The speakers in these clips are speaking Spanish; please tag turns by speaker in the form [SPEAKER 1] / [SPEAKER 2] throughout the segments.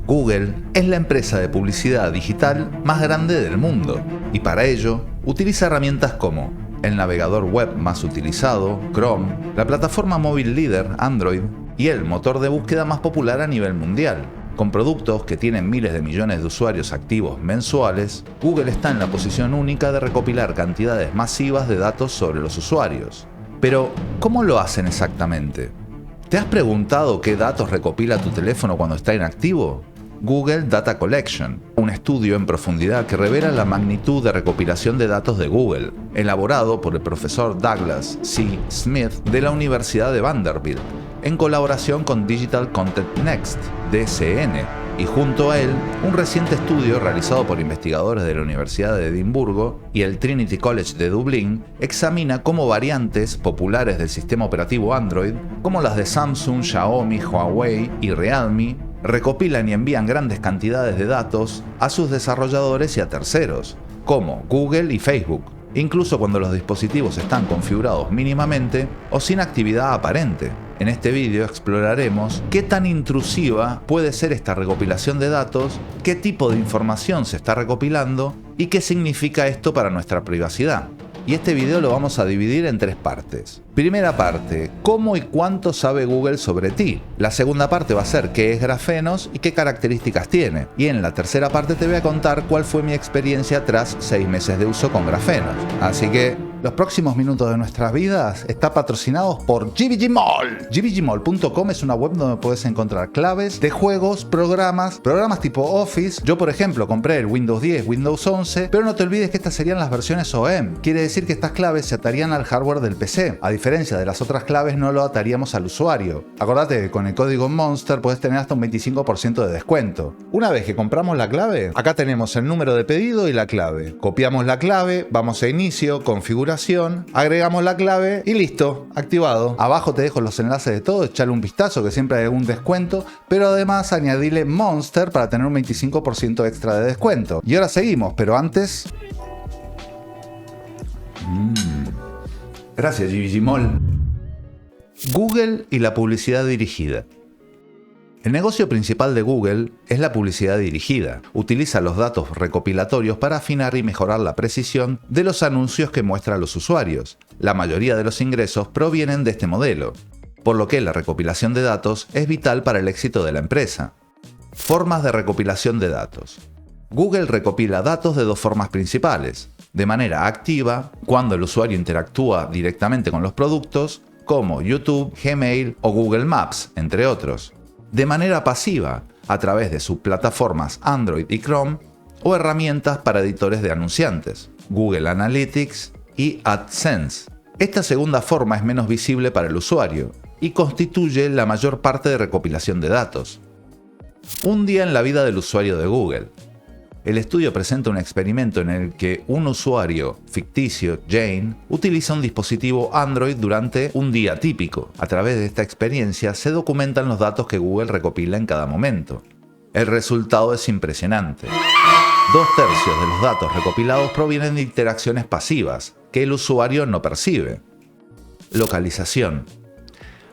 [SPEAKER 1] Google es la empresa de publicidad digital más grande del mundo y para ello utiliza herramientas como el navegador web más utilizado, Chrome, la plataforma móvil líder, Android, y el motor de búsqueda más popular a nivel mundial. Con productos que tienen miles de millones de usuarios activos mensuales, Google está en la posición única de recopilar cantidades masivas de datos sobre los usuarios. Pero, ¿cómo lo hacen exactamente? ¿Te has preguntado qué datos recopila tu teléfono cuando está inactivo? Google Data Collection, un estudio en profundidad que revela la magnitud de recopilación de datos de Google, elaborado por el profesor Douglas C. Smith de la Universidad de Vanderbilt, en colaboración con Digital Content Next, DCN, y junto a él, un reciente estudio realizado por investigadores de la Universidad de Edimburgo y el Trinity College de Dublín examina cómo variantes populares del sistema operativo Android, como las de Samsung, Xiaomi, Huawei y Realme, recopilan y envían grandes cantidades de datos a sus desarrolladores y a terceros, como Google y Facebook, incluso cuando los dispositivos están configurados mínimamente o sin actividad aparente. En este vídeo exploraremos qué tan intrusiva puede ser esta recopilación de datos, qué tipo de información se está recopilando y qué significa esto para nuestra privacidad. Y este video lo vamos a dividir en 3 partes. Primera parte, ¿cómo y cuánto sabe Google sobre ti? La segunda parte va a ser qué es Grafenos y qué características tiene. Y en la tercera parte te voy a contar cuál fue mi experiencia tras 6 meses de uso con Grafenos. Así que los próximos minutos de nuestras vidas están patrocinados por GVGMall. GVGMall.com es una web donde puedes encontrar claves de juegos, programas tipo Office. Yo, por ejemplo, compré el Windows 10, Windows 11, pero no te olvides que estas serían las versiones OEM. Quiere decir que estas claves se atarían al hardware del PC. A diferencia de las otras claves, no lo ataríamos al usuario. Acordate que con el código Monster puedes tener hasta un 25% de descuento. Una vez que compramos la clave, acá tenemos el número de pedido y la clave. Copiamos la clave, vamos a inicio, configuración, agregamos la clave y listo, activado. Abajo te dejo los enlaces de todo, echale un vistazo que siempre hay algún descuento, pero además añadile Monster para tener un 25% extra de descuento. Y ahora seguimos, pero antes... Gracias, GVGMall. Google y la publicidad dirigida. El negocio principal de Google es la publicidad dirigida. Utiliza los datos recopilatorios para afinar y mejorar la precisión de los anuncios que muestra a los usuarios. La mayoría de los ingresos provienen de este modelo, por lo que la recopilación de datos es vital para el éxito de la empresa. Formas de recopilación de datos. Google recopila datos de 2 formas principales. De manera activa, cuando el usuario interactúa directamente con los productos, como YouTube, Gmail o Google Maps, entre otros. De manera pasiva, a través de sus plataformas Android y Chrome, o herramientas para editores de anunciantes, Google Analytics y AdSense. Esta segunda forma es menos visible para el usuario y constituye la mayor parte de recopilación de datos. Un día en la vida del usuario de Google. El estudio presenta un experimento en el que un usuario ficticio, Jane, utiliza un dispositivo Android durante un día típico. A través de esta experiencia se documentan los datos que Google recopila en cada momento. El resultado es impresionante. 2/3 de los datos recopilados provienen de interacciones pasivas, que el usuario no percibe. Localización.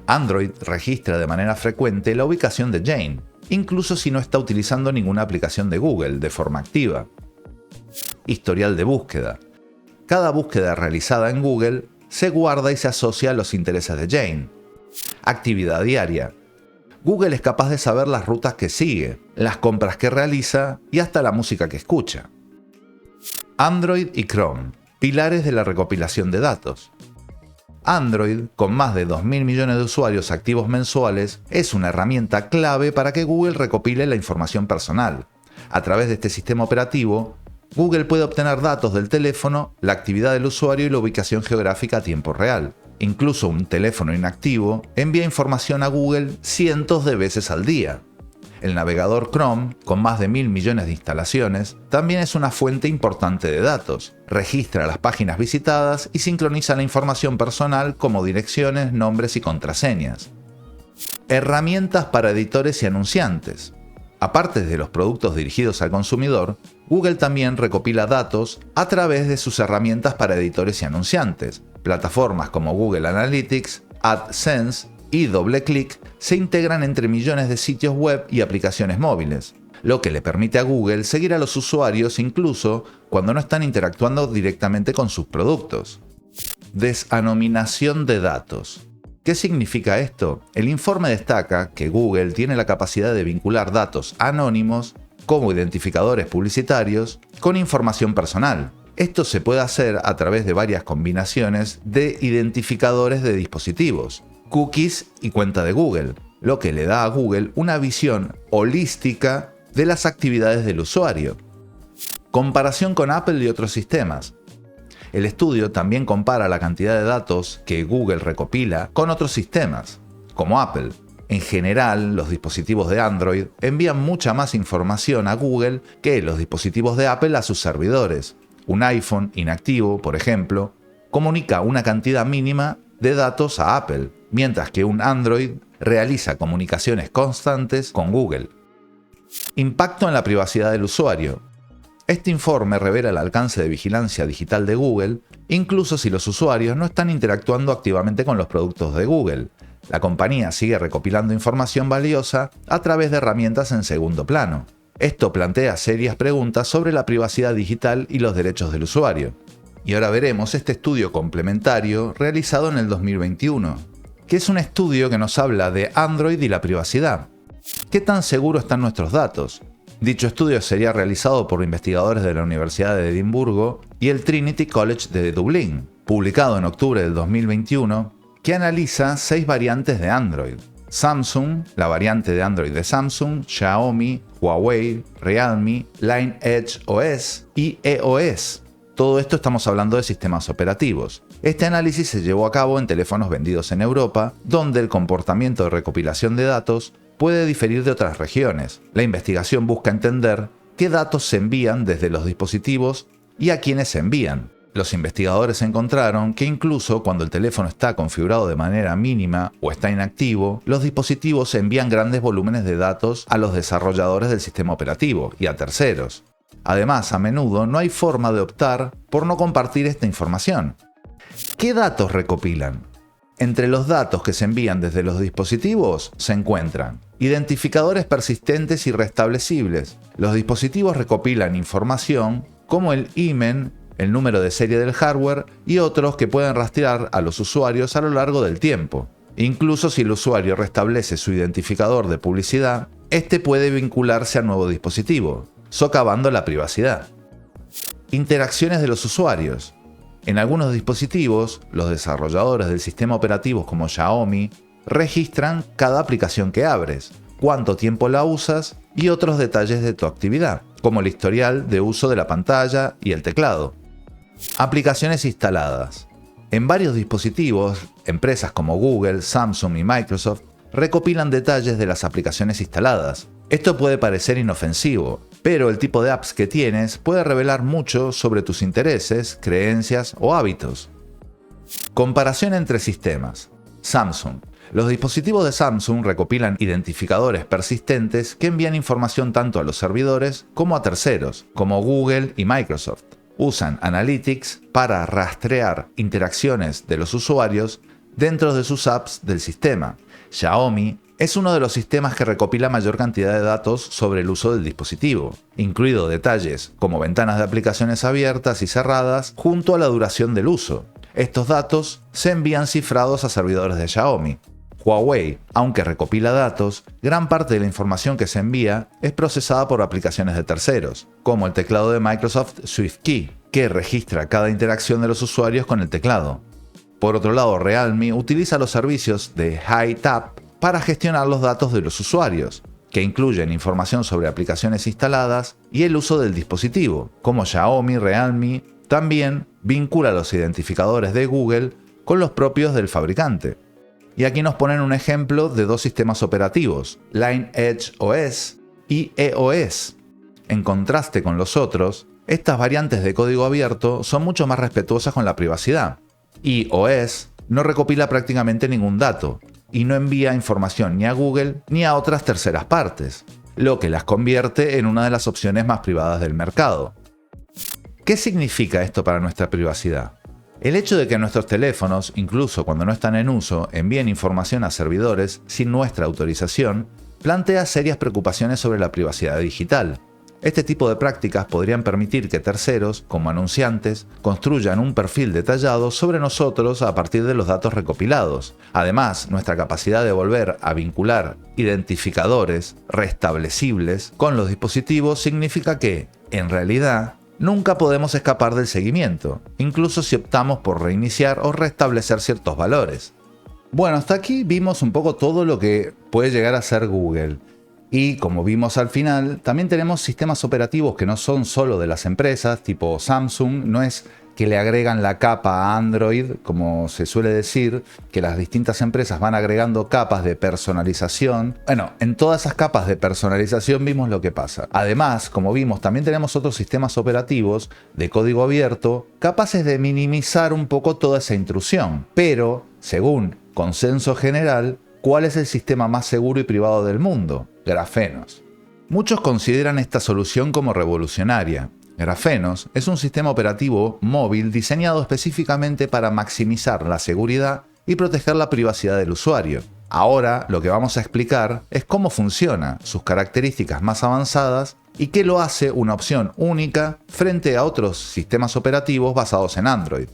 [SPEAKER 1] Android registra de manera frecuente la ubicación de Jane, incluso si no está utilizando ninguna aplicación de Google de forma activa. Historial de búsqueda. Cada búsqueda realizada en Google se guarda y se asocia a los intereses de Jane. Actividad diaria. Google es capaz de saber las rutas que sigue, las compras que realiza y hasta la música que escucha. Android y Chrome, pilares de la recopilación de datos. Android, con más de 2.000 millones de usuarios activos mensuales, es una herramienta clave para que Google recopile la información personal. A través de este sistema operativo, Google puede obtener datos del teléfono, la actividad del usuario y la ubicación geográfica a tiempo real. Incluso un teléfono inactivo envía información a Google cientos de veces al día. El navegador Chrome, con más de 1.000 millones de instalaciones, también es una fuente importante de datos. Registra las páginas visitadas y sincroniza la información personal como direcciones, nombres y contraseñas. Herramientas para editores y anunciantes. Aparte de los productos dirigidos al consumidor, Google también recopila datos a través de sus herramientas para editores y anunciantes. Plataformas como Google Analytics, AdSense y DoubleClick se integran entre millones de sitios web y aplicaciones móviles. lo que le permite a Google seguir a los usuarios incluso cuando no están interactuando directamente con sus productos. Desanonimización de datos. ¿Qué significa esto? El informe destaca que Google tiene la capacidad de vincular datos anónimos, como identificadores publicitarios, con información personal. Esto se puede hacer a través de varias combinaciones de identificadores de dispositivos, cookies y cuenta de Google, lo que le da a Google una visión holística de las actividades del usuario. Comparación con Apple y otros sistemas. El estudio también compara la cantidad de datos que Google recopila con otros sistemas, como Apple. En general, los dispositivos de Android envían mucha más información a Google que los dispositivos de Apple a sus servidores. Un iPhone inactivo, por ejemplo, comunica una cantidad mínima de datos a Apple, mientras que un Android realiza comunicaciones constantes con Google. Impacto en la privacidad del usuario. Este informe revela el alcance de vigilancia digital de Google, incluso si los usuarios no están interactuando activamente con los productos de Google. La compañía sigue recopilando información valiosa a través de herramientas en segundo plano. Esto plantea serias preguntas sobre la privacidad digital y los derechos del usuario. Y ahora veremos este estudio complementario realizado en el 2021, que es un estudio que nos habla de Android y la privacidad. ¿Qué tan seguros están nuestros datos? Dicho estudio sería realizado por investigadores de la Universidad de Edimburgo y el Trinity College de Dublín, publicado en octubre del 2021, que analiza 6 variantes de Android: Samsung, la variante de Android de Samsung, Xiaomi, Huawei, Realme, Line Edge OS y EOS. Todo esto estamos hablando de sistemas operativos. Este análisis se llevó a cabo en teléfonos vendidos en Europa, donde el comportamiento de recopilación de datos puede diferir de otras regiones. La investigación busca entender qué datos se envían desde los dispositivos y a quiénes se envían. Los investigadores encontraron que incluso cuando el teléfono está configurado de manera mínima o está inactivo, los dispositivos envían grandes volúmenes de datos a los desarrolladores del sistema operativo y a terceros. Además, a menudo no hay forma de optar por no compartir esta información. ¿Qué datos recopilan? Entre los datos que se envían desde los dispositivos se encuentran identificadores persistentes y restablecibles. Los dispositivos recopilan información como el IMEI, el número de serie del hardware y otros que pueden rastrear a los usuarios a lo largo del tiempo. Incluso si el usuario restablece su identificador de publicidad, este puede vincularse al nuevo dispositivo, socavando la privacidad. Interacciones de los usuarios. En algunos dispositivos, los desarrolladores del sistema operativo como Xiaomi registran cada aplicación que abres, cuánto tiempo la usas y otros detalles de tu actividad, como el historial de uso de la pantalla y el teclado. Aplicaciones instaladas. En varios dispositivos, empresas como Google, Samsung y Microsoft recopilan detalles de las aplicaciones instaladas. Esto puede parecer inofensivo, pero el tipo de apps que tienes puede revelar mucho sobre tus intereses, creencias o hábitos. Comparación entre sistemas. Samsung. Los dispositivos de Samsung recopilan identificadores persistentes que envían información tanto a los servidores como a terceros, como Google y Microsoft. Usan Analytics para rastrear interacciones de los usuarios dentro de sus apps del sistema. Xiaomi es uno de los sistemas que recopila mayor cantidad de datos sobre el uso del dispositivo, incluido detalles como ventanas de aplicaciones abiertas y cerradas junto a la duración del uso. Estos datos se envían cifrados a servidores de Xiaomi. Huawei, aunque recopila datos, gran parte de la información que se envía es procesada por aplicaciones de terceros, como el teclado de Microsoft SwiftKey, que registra cada interacción de los usuarios con el teclado. Por otro lado, Realme utiliza los servicios de HiTap para gestionar los datos de los usuarios, que incluyen información sobre aplicaciones instaladas y el uso del dispositivo. Como Xiaomi, Realme también vincula los identificadores de Google con los propios del fabricante. Y aquí nos ponen un ejemplo de 2 sistemas operativos, Line Edge OS y EOS. En contraste con los otros, estas variantes de código abierto son mucho más respetuosas con la privacidad. EOS no recopila prácticamente ningún dato y no envía información ni a Google ni a otras terceras partes, lo que las convierte en una de las opciones más privadas del mercado. ¿Qué significa esto para nuestra privacidad? El hecho de que nuestros teléfonos, incluso cuando no están en uso, envíen información a servidores sin nuestra autorización, plantea serias preocupaciones sobre la privacidad digital. Este tipo de prácticas podrían permitir que terceros, como anunciantes, construyan un perfil detallado sobre nosotros a partir de los datos recopilados. Además, nuestra capacidad de volver a vincular identificadores restablecibles con los dispositivos significa que, en realidad, nunca podemos escapar del seguimiento, incluso si optamos por reiniciar o restablecer ciertos valores. Bueno, hasta aquí vimos un poco todo lo que puede llegar a ser Google. Y como vimos al final, también tenemos sistemas operativos que no son solo de las empresas, tipo Samsung. No es que le agregan la capa a Android, como se suele decir, que las distintas empresas van agregando capas de personalización. Bueno, en todas esas capas de personalización vimos lo que pasa. Además, como vimos, también tenemos otros sistemas operativos de código abierto capaces de minimizar un poco toda esa intrusión. Pero, según consenso general, ¿cuál es el sistema más seguro y privado del mundo? Grafenos. Muchos consideran esta solución como revolucionaria. Grafenos es un sistema operativo móvil diseñado específicamente para maximizar la seguridad y proteger la privacidad del usuario. Ahora lo que vamos a explicar es cómo funciona, sus características más avanzadas y qué lo hace una opción única frente a otros sistemas operativos basados en Android.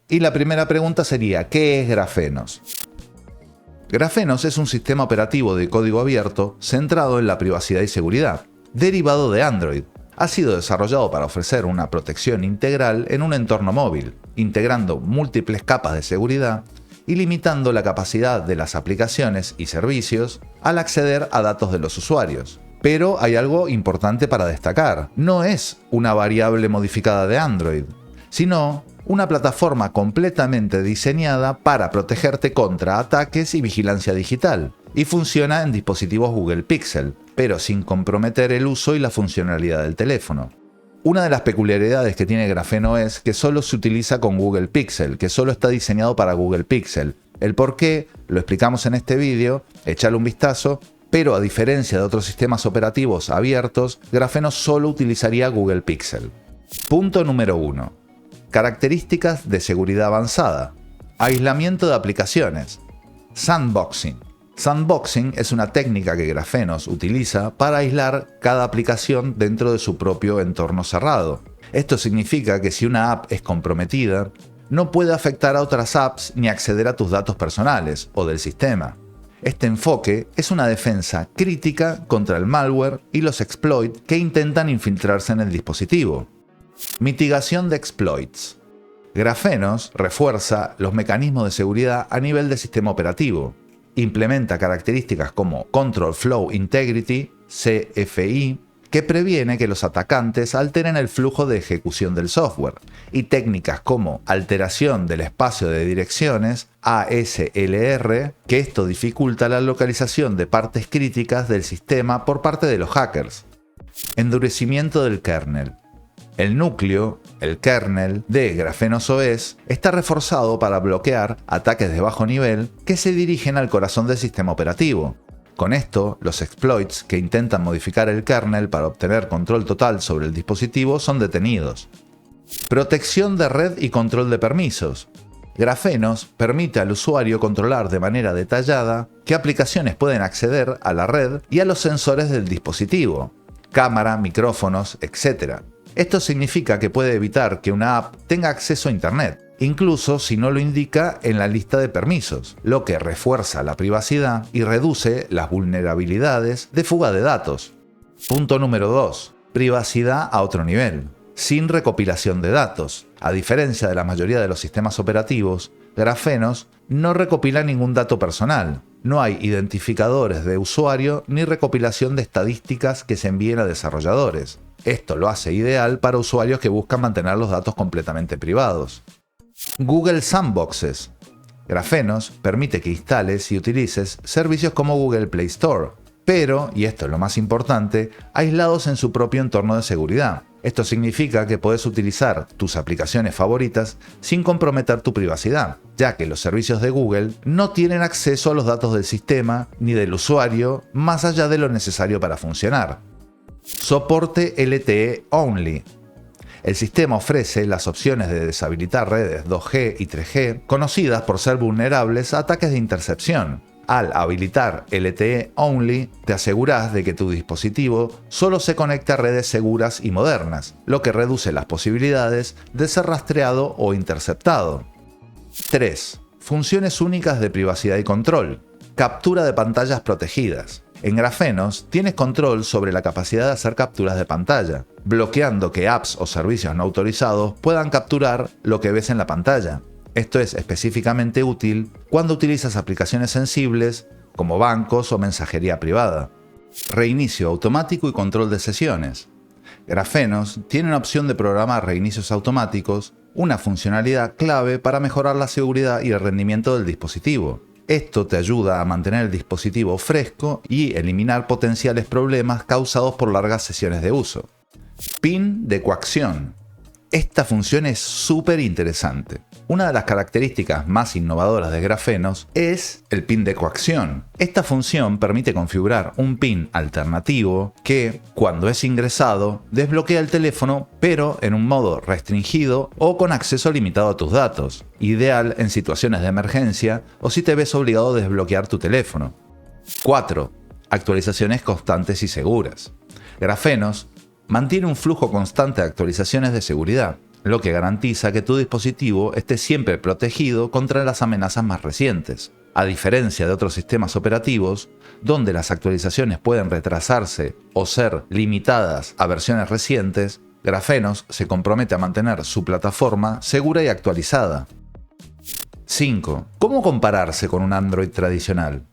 [SPEAKER 1] Y la primera pregunta sería, ¿qué es Grafenos? Grafenos es un sistema operativo de código abierto centrado en la privacidad y seguridad, derivado de Android. Ha sido desarrollado para ofrecer una protección integral en un entorno móvil, integrando múltiples capas de seguridad y limitando la capacidad de las aplicaciones y servicios al acceder a datos de los usuarios. Pero hay algo importante para destacar: no es una variable modificada de Android, sino una plataforma completamente diseñada para protegerte contra ataques y vigilancia digital, y funciona en dispositivos Google Pixel, pero sin comprometer el uso y la funcionalidad del teléfono. Una de las peculiaridades que tiene Grafeno es que solo se utiliza con Google Pixel, que solo está diseñado para Google Pixel. El por qué lo explicamos en este vídeo, échale un vistazo, pero a diferencia de otros sistemas operativos abiertos, Grafeno solo utilizaría Google Pixel. Punto número 1. Características de seguridad avanzada. Aislamiento de aplicaciones. Sandboxing. Sandboxing es una técnica que Grafenos utiliza para aislar cada aplicación dentro de su propio entorno cerrado. Esto significa que si una app es comprometida, no puede afectar a otras apps ni acceder a tus datos personales o del sistema. Este enfoque es una defensa crítica contra el malware y los exploits que intentan infiltrarse en el dispositivo. Mitigación de exploits. Grafenos refuerza los mecanismos de seguridad a nivel de sistema operativo. Implementa características como Control Flow Integrity, CFI, que previene que los atacantes alteren el flujo de ejecución del software, y técnicas como alteración del espacio de direcciones, ASLR, que esto dificulta la localización de partes críticas del sistema por parte de los hackers. Endurecimiento del kernel. El núcleo, el kernel de Grafenos OS, está reforzado para bloquear ataques de bajo nivel que se dirigen al corazón del sistema operativo. Con esto, los exploits que intentan modificar el kernel para obtener control total sobre el dispositivo son detenidos. Protección de red y control de permisos. Grafenos permite al usuario controlar de manera detallada qué aplicaciones pueden acceder a la red y a los sensores del dispositivo, cámara, micrófonos, etc. Esto significa que puede evitar que una app tenga acceso a Internet, incluso si no lo indica en la lista de permisos, lo que refuerza la privacidad y reduce las vulnerabilidades de fuga de datos. Punto número 2. Privacidad a otro nivel. Sin recopilación de datos. A diferencia de la mayoría de los sistemas operativos, Grafenos no recopila ningún dato personal. No hay identificadores de usuario ni recopilación de estadísticas que se envíen a desarrolladores. Esto lo hace ideal para usuarios que buscan mantener los datos completamente privados. Google Sandboxes. Grafenos permite que instales y utilices servicios como Google Play Store, pero, y esto es lo más importante, aislados en su propio entorno de seguridad. Esto significa que puedes utilizar tus aplicaciones favoritas sin comprometer tu privacidad, ya que los servicios de Google no tienen acceso a los datos del sistema ni del usuario más allá de lo necesario para funcionar. Soporte LTE Only. El sistema ofrece las opciones de deshabilitar redes 2G y 3G, conocidas por ser vulnerables a ataques de intercepción. Al habilitar LTE Only, te aseguras de que tu dispositivo solo se conecte a redes seguras y modernas, lo que reduce las posibilidades de ser rastreado o interceptado. 3. Funciones únicas de privacidad y control. Captura de pantallas protegidas. En Grafenos tienes control sobre la capacidad de hacer capturas de pantalla, bloqueando que apps o servicios no autorizados puedan capturar lo que ves en la pantalla. Esto es específicamente útil cuando utilizas aplicaciones sensibles como bancos o mensajería privada. Reinicio automático y control de sesiones. Grafenos tiene una opción de programar reinicios automáticos, una funcionalidad clave para mejorar la seguridad y el rendimiento del dispositivo. Esto te ayuda a mantener el dispositivo fresco y eliminar potenciales problemas causados por largas sesiones de uso. PIN de coacción. Esta función es súper interesante. Una de las características más innovadoras de Grafenos es el PIN de coacción. Esta función permite configurar un PIN alternativo que, cuando es ingresado, desbloquea el teléfono, pero en un modo restringido o con acceso limitado a tus datos, ideal en situaciones de emergencia o si te ves obligado a desbloquear tu teléfono. 4. Actualizaciones constantes y seguras. Grafenos mantiene un flujo constante de actualizaciones de seguridad, lo que garantiza que tu dispositivo esté siempre protegido contra las amenazas más recientes. A diferencia de otros sistemas operativos, donde las actualizaciones pueden retrasarse o ser limitadas a versiones recientes, Grafenos se compromete a mantener su plataforma segura y actualizada. 5. ¿Cómo compararse con un Android tradicional?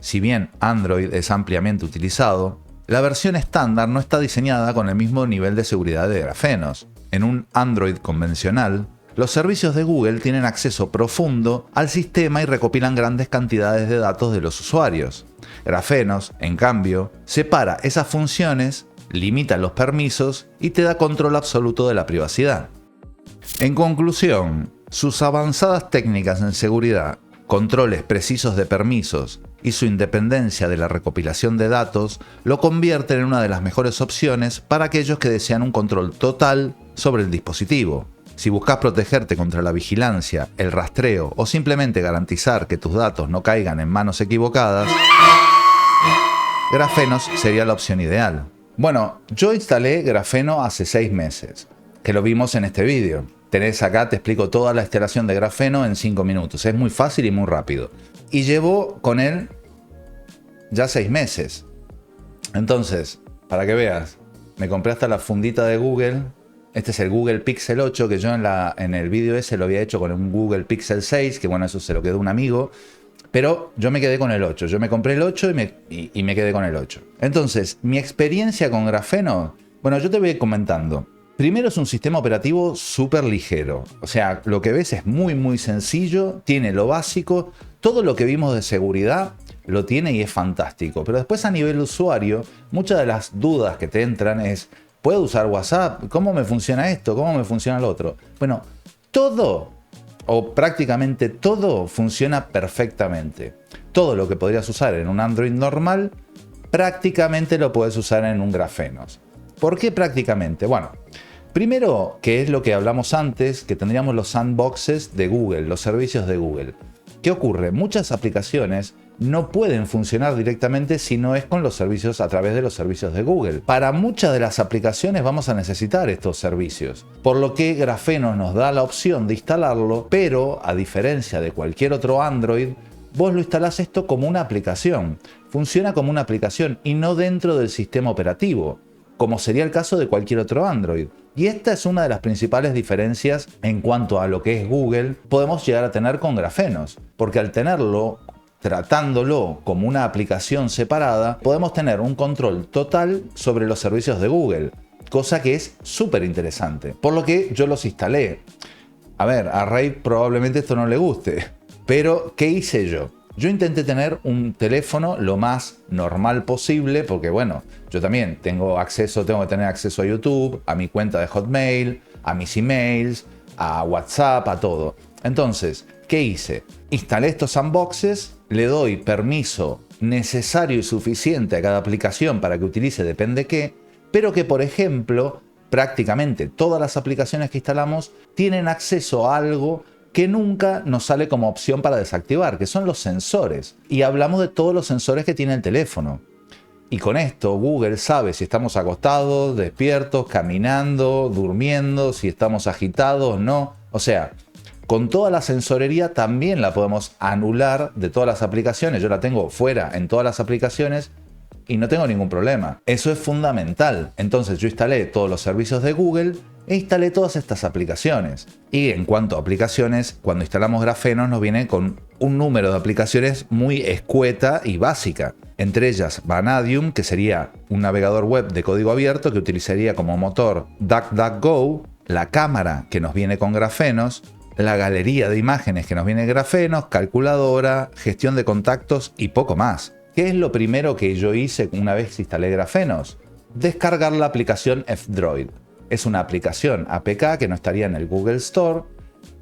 [SPEAKER 1] Si bien Android es ampliamente utilizado, la versión estándar no está diseñada con el mismo nivel de seguridad de Grafenos. En un Android convencional, los servicios de Google tienen acceso profundo al sistema y recopilan grandes cantidades de datos de los usuarios. Grafenos, en cambio, separa esas funciones, limita los permisos y te da control absoluto de la privacidad. En conclusión, sus avanzadas técnicas en seguridad, controles precisos de permisos y su independencia de la recopilación de datos lo convierten en una de las mejores opciones para aquellos que desean un control total sobre el dispositivo. Si buscas protegerte contra la vigilancia, el rastreo o simplemente garantizar que tus datos no caigan en manos equivocadas, Grafenos sería la opción ideal. Bueno, yo instalé Grafeno hace 6 meses, que lo vimos en este vídeo. Tenés acá, te explico toda la instalación de Grafeno en 5 minutos. Es muy fácil y muy rápido. Y llevo con él ya 6 meses. Entonces, para que veas, me compré hasta la fundita de Google. Este es el Google Pixel 8, que yo en el vídeo ese lo había hecho con un Google Pixel 6, que bueno, eso se lo quedó un amigo. Pero yo me quedé con el 8. Yo me compré el 8 y me quedé con el 8. Entonces, mi experiencia con Grafeno, bueno, yo te voy comentando. Primero, es un sistema operativo súper ligero. O sea, lo que ves es muy sencillo, tiene lo básico, todo lo que vimos de seguridad lo tiene y es fantástico. Pero después a nivel usuario, muchas de las dudas que te entran es, ¿puedo usar WhatsApp? ¿Cómo me funciona esto? ¿Cómo me funciona lo otro? Bueno, todo o prácticamente todo funciona perfectamente. Todo lo que podrías usar en un Android normal, prácticamente lo puedes usar en un Grafenos. ¿Por qué prácticamente? Bueno, primero, que es lo que hablamos antes, que tendríamos los sandboxes de Google, los servicios de Google. ¿Qué ocurre? Muchas aplicaciones no pueden funcionar directamente si no es con los servicios a través de los servicios de Google. Para muchas de las aplicaciones vamos a necesitar estos servicios, por lo que Grafenos nos da la opción de instalarlo, pero a diferencia de cualquier otro Android, vos lo instalás esto como una aplicación. Funciona como una aplicación y no dentro del sistema operativo, como sería el caso de cualquier otro Android. Y esta es una de las principales diferencias en cuanto a lo que es Google podemos llegar a tener con Grafenos, porque al tenerlo, tratándolo como una aplicación separada, podemos tener un control total sobre los servicios de Google, cosa que es súper interesante, por lo que yo los instalé. A ver, a Ray probablemente esto no le guste, pero ¿qué hice yo? Yo intenté tener un teléfono lo más normal posible, porque bueno, yo también tengo que tener acceso a YouTube, a mi cuenta de Hotmail, a mis emails, a WhatsApp, a todo. Entonces, ¿qué hice? Instalé estos sandboxes, le doy permiso necesario y suficiente a cada aplicación para que utilice depende qué, pero que por ejemplo, prácticamente todas las aplicaciones que instalamos tienen acceso a algo que nunca nos sale como opción para desactivar, que son los sensores. Y hablamos de todos los sensores que tiene el teléfono. Y con esto Google sabe si estamos acostados, despiertos, caminando, durmiendo, si estamos agitados o no. O sea, con toda la sensorería también la podemos anular de todas las aplicaciones. Yo la tengo fuera en todas las aplicaciones y no tengo ningún problema. Eso es fundamental. Entonces yo instalé todos los servicios de Google e instalé todas estas aplicaciones. Y en cuanto a aplicaciones, cuando instalamos Grafenos nos viene con un número de aplicaciones muy escueta y básica. Entre ellas Vanadium, que sería un navegador web de código abierto que utilizaría como motor DuckDuckGo, la cámara que nos viene con Grafenos, la galería de imágenes que nos viene Grafenos, calculadora, gestión de contactos y poco más. ¿Qué es lo primero que yo hice una vez que instalé Grafenos? Descargar la aplicación F-Droid. Es una aplicación APK que no estaría en el Google Store,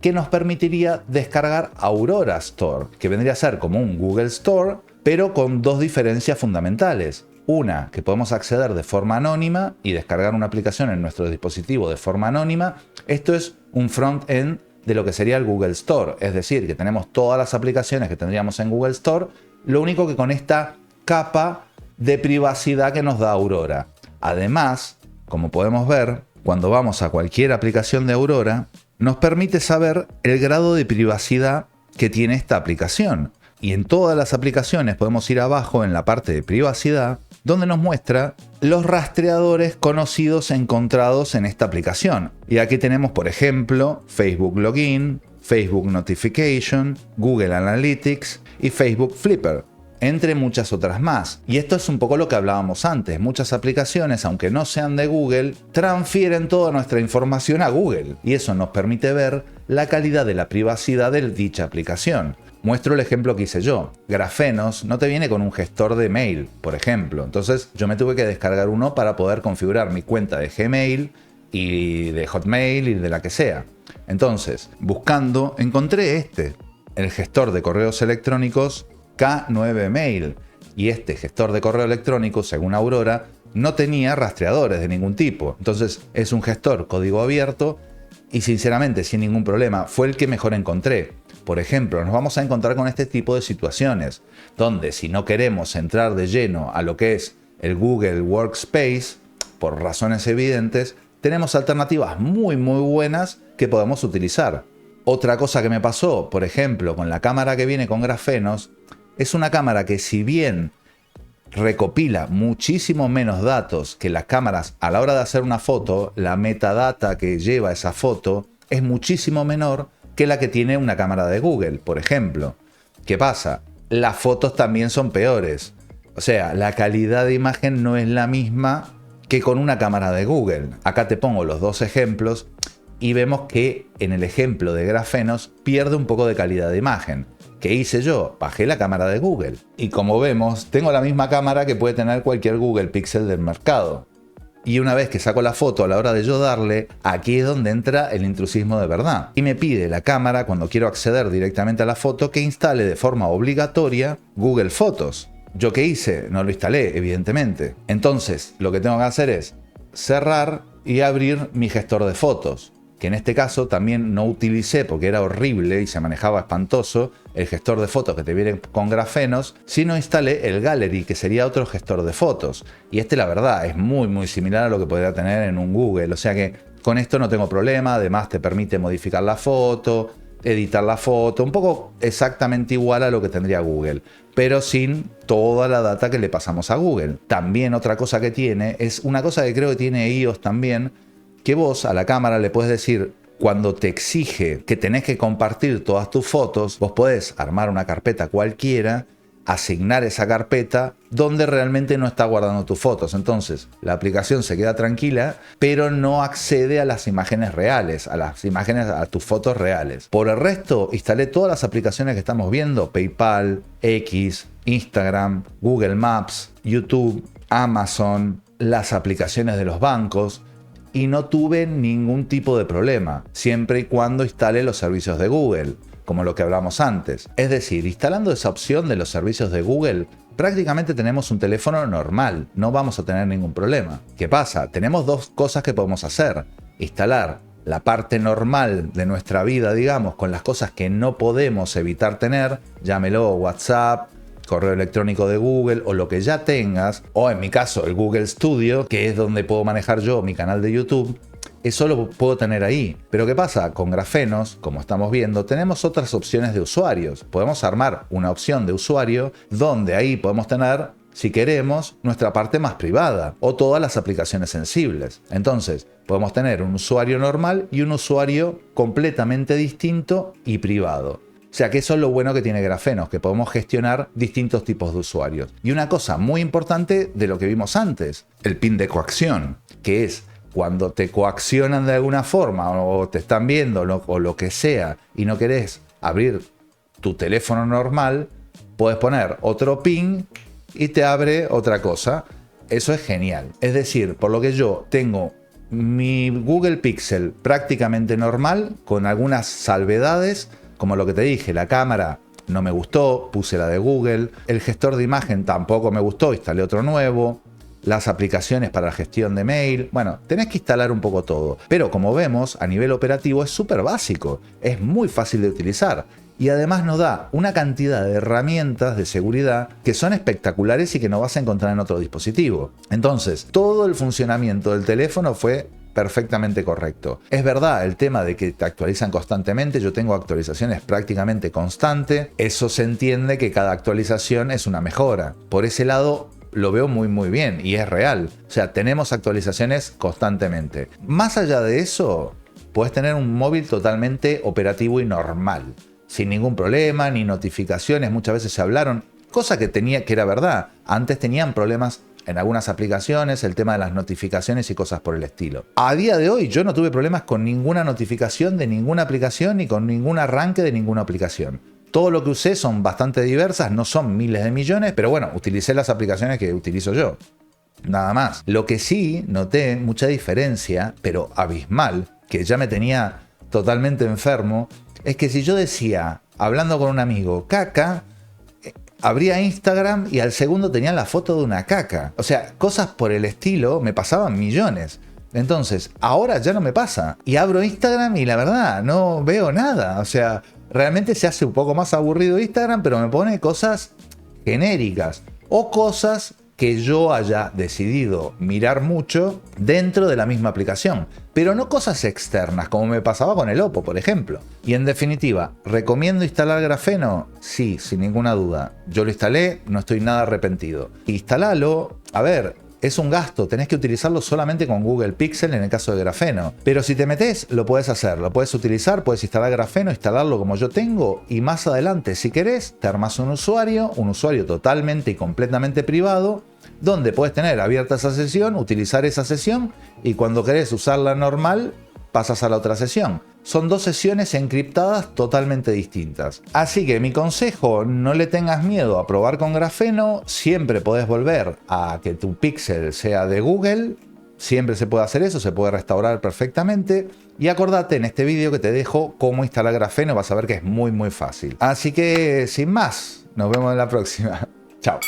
[SPEAKER 1] que nos permitiría descargar Aurora Store, que vendría a ser como un Google Store, pero con dos diferencias fundamentales. Una, que podemos acceder de forma anónima y descargar una aplicación en nuestro dispositivo de forma anónima. Esto es un front-end de lo que sería el Google Store, es decir, que tenemos todas las aplicaciones que tendríamos en Google Store, lo único que con esta capa de privacidad que nos da Aurora. Además, como podemos ver, cuando vamos a cualquier aplicación de Aurora, nos permite saber el grado de privacidad que tiene esta aplicación. Y en todas las aplicaciones podemos ir abajo en la parte de privacidad, donde nos muestra los rastreadores conocidos encontrados en esta aplicación. Y aquí tenemos, por ejemplo, Facebook Login, Facebook Notification, Google Analytics y Facebook Flipper, entre muchas otras más. Y esto es un poco lo que hablábamos antes. Muchas aplicaciones, aunque no sean de Google, transfieren toda nuestra información a Google. Y eso nos permite ver la calidad de la privacidad de dicha aplicación. Muestro el ejemplo que hice yo. Grafenos no te viene con un gestor de mail, por ejemplo. Entonces yo me tuve que descargar uno para poder configurar mi cuenta de Gmail y de Hotmail y de la que sea. Entonces, buscando, encontré el gestor de correos electrónicos K9 Mail. Y este gestor de correo electrónico, según Aurora, no tenía rastreadores de ningún tipo. Entonces es un gestor código abierto y sinceramente sin ningún problema fue el que mejor encontré. Por ejemplo, nos vamos a encontrar con este tipo de situaciones, donde si no queremos entrar de lleno a lo que es el Google Workspace, por razones evidentes, tenemos alternativas muy buenas que podemos utilizar. Otra cosa que me pasó, por ejemplo, con la cámara que viene con Grafenos, es una cámara que si bien recopila muchísimo menos datos que las cámaras a la hora de hacer una foto, la metadata que lleva esa foto es muchísimo menor que la que tiene una cámara de Google, por ejemplo. ¿Qué pasa? Las fotos también son peores. O sea, la calidad de imagen no es la misma que con una cámara de Google. Acá te pongo los dos ejemplos y vemos que en el ejemplo de Grafenos pierde un poco de calidad de imagen. ¿Qué hice yo? Bajé la cámara de Google. Y como vemos, tengo la misma cámara que puede tener cualquier Google Pixel del mercado. Y una vez que saco la foto, a la hora de yo darle, aquí es donde entra el intrusismo de verdad. Y me pide la cámara, cuando quiero acceder directamente a la foto, que instale de forma obligatoria Google Fotos. ¿Yo qué hice? No lo instalé, evidentemente. Entonces, lo que tengo que hacer es cerrar y abrir mi gestor de fotos, que en este caso también no utilicé porque era horrible y se manejaba espantoso el gestor de fotos que te viene con Grafenos, sino instalé el Gallery, que sería otro gestor de fotos. Y la verdad es muy similar a lo que podría tener en un Google, o sea que con esto no tengo problema. Además te permite modificar la foto, editar la foto, un poco exactamente igual a lo que tendría Google, pero sin toda la data que le pasamos a Google. También otra cosa que tiene es una cosa que creo que tiene iOS también, que vos a la cámara le puedes decir, cuando te exige que tenés que compartir todas tus fotos, vos podés armar una carpeta cualquiera, asignar esa carpeta donde realmente no está guardando tus fotos. Entonces la aplicación se queda tranquila, pero no accede a las imágenes reales, a tus fotos reales. Por el resto, instalé todas las aplicaciones que estamos viendo: PayPal, X, Instagram, Google Maps, YouTube, Amazon, las aplicaciones de los bancos, y no tuve ningún tipo de problema, siempre y cuando instale los servicios de Google, como lo que hablamos antes. Es decir, instalando esa opción de los servicios de Google, prácticamente tenemos un teléfono normal, no vamos a tener ningún problema. ¿Qué pasa? Tenemos dos cosas que podemos hacer: instalar la parte normal de nuestra vida, digamos, con las cosas que no podemos evitar tener, llámelo WhatsApp, correo electrónico de Google o lo que ya tengas, o en mi caso el Google Studio, que es donde puedo manejar yo mi canal de YouTube, eso lo puedo tener ahí. Pero ¿qué pasa? Con Grafenos, como estamos viendo, tenemos otras opciones de usuarios. Podemos armar una opción de usuario donde ahí podemos tener, si queremos, nuestra parte más privada o todas las aplicaciones sensibles. Entonces, podemos tener un usuario normal y un usuario completamente distinto y privado. O sea que eso es lo bueno que tiene Grafenos, que podemos gestionar distintos tipos de usuarios. Y una cosa muy importante de lo que vimos antes, el PIN de coacción, que es cuando te coaccionan de alguna forma o te están viendo o lo que sea y no querés abrir tu teléfono normal, puedes poner otro PIN y te abre otra cosa. Eso es genial. Es decir, por lo que yo tengo mi Google Pixel prácticamente normal, con algunas salvedades, como lo que te dije, la cámara no me gustó, puse la de Google, el gestor de imagen tampoco me gustó, instalé otro nuevo, las aplicaciones para la gestión de mail, bueno, tenés que instalar un poco todo, pero como vemos, a nivel operativo es súper básico, es muy fácil de utilizar. Y además nos da una cantidad de herramientas de seguridad que son espectaculares y que no vas a encontrar en otro dispositivo. Entonces, todo el funcionamiento del teléfono fue perfectamente correcto. Es verdad el tema de que te actualizan constantemente, yo tengo actualizaciones prácticamente constantes, eso se entiende que cada actualización es una mejora. Por ese lado lo veo muy bien y es real. O sea, tenemos actualizaciones constantemente. Más allá de eso, puedes tener un móvil totalmente operativo y normal, sin ningún problema, ni notificaciones. Muchas veces se hablaron, cosa que era verdad. Antes tenían problemas en algunas aplicaciones, el tema de las notificaciones y cosas por el estilo. A día de hoy yo no tuve problemas con ninguna notificación de ninguna aplicación ni con ningún arranque de ninguna aplicación. Todo lo que usé son bastante diversas, no son miles de millones, pero bueno, utilicé las aplicaciones que utilizo yo. Nada más. Lo que sí noté mucha diferencia, pero abismal, que ya me tenía totalmente enfermo, es que si yo decía, hablando con un amigo, caca, abría Instagram y al segundo tenía la foto de una caca. O sea, cosas por el estilo me pasaban millones. Entonces, ahora ya no me pasa. Y abro Instagram y la verdad, no veo nada. O sea, realmente se hace un poco más aburrido Instagram, pero me pone cosas genéricas o cosas que yo haya decidido mirar mucho dentro de la misma aplicación, pero no cosas externas, como me pasaba con el Oppo, por ejemplo. Y en definitiva, ¿recomiendo instalar Grafeno? Sí, sin ninguna duda. Yo lo instalé, no estoy nada arrepentido. Instalalo, a ver, es un gasto, tenés que utilizarlo solamente con Google Pixel en el caso de Grafeno. Pero si te metés, lo puedes hacer, lo puedes utilizar, puedes instalar Grafeno, instalarlo como yo tengo y más adelante, si querés, te armas un usuario totalmente y completamente privado, donde puedes tener abierta esa sesión, utilizar esa sesión y cuando querés usarla normal, pasas a la otra sesión. Son dos sesiones encriptadas totalmente distintas. Así que mi consejo, no le tengas miedo a probar con Grafeno, siempre podés volver a que tu Pixel sea de Google, siempre se puede hacer eso, se puede restaurar perfectamente. Y acordate en este vídeo que te dejo cómo instalar Grafeno, vas a ver que es muy fácil. Así que sin más, nos vemos en la próxima. Chao.